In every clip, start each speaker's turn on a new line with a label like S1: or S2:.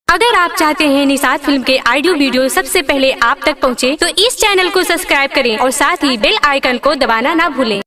S1: अगर आप चाहते हैं निषाद फिल्म के ऑडियो वीडियो सबसे पहले आप तक पहुंचे, तो इस चैनल को सब्सक्राइब करें और साथ ही बेल आइकन को दबाना ना भूलें।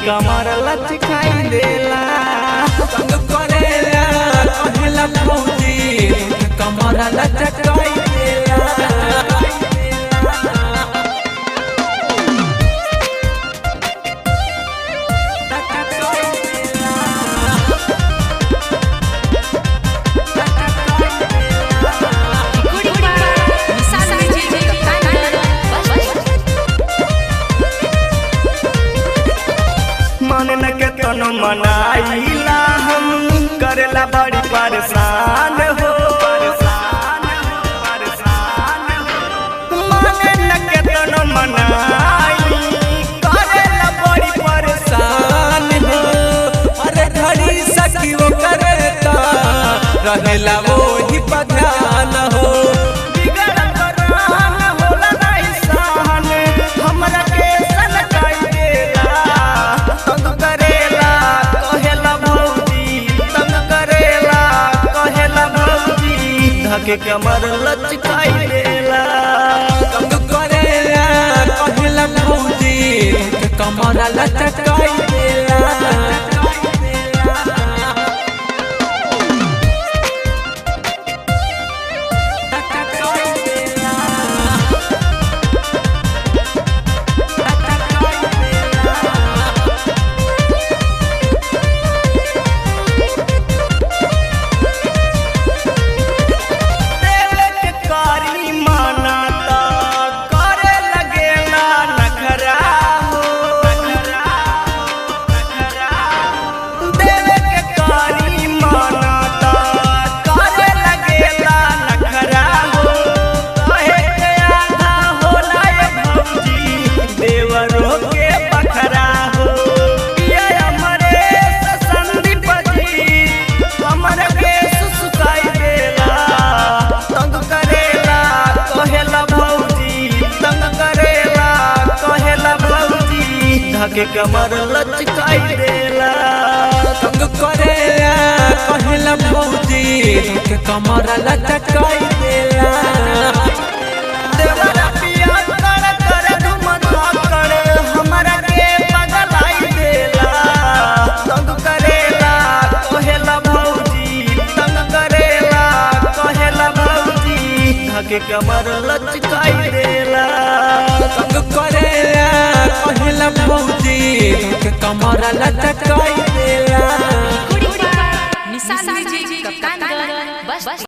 S2: कमर लचकाई देला संग करेला कहला भौजी कमर लचकाई देला मन न के तनो मनाइला हम करेला बड़ी परेशान हो मन न के तनो मनाई करेला बड़ी परेशान हो अरे घड़ी सखी वो करता रहेला वो ही पध्यान हो के कमर लचकाई देला तंग करेला कहला भौजी कमर लचकाई देला के कमर लचकाई देला तंग करेला कहला भौजी के कमर लचकाई देला देवरा पिया कर धुमधा कर हमरा के पगलाई देला तंग करेला कहला भौजी तंग करेला कहला भौजी के कमर लचकाई देला तंग करेला कहला भौजी के कमर लचकाई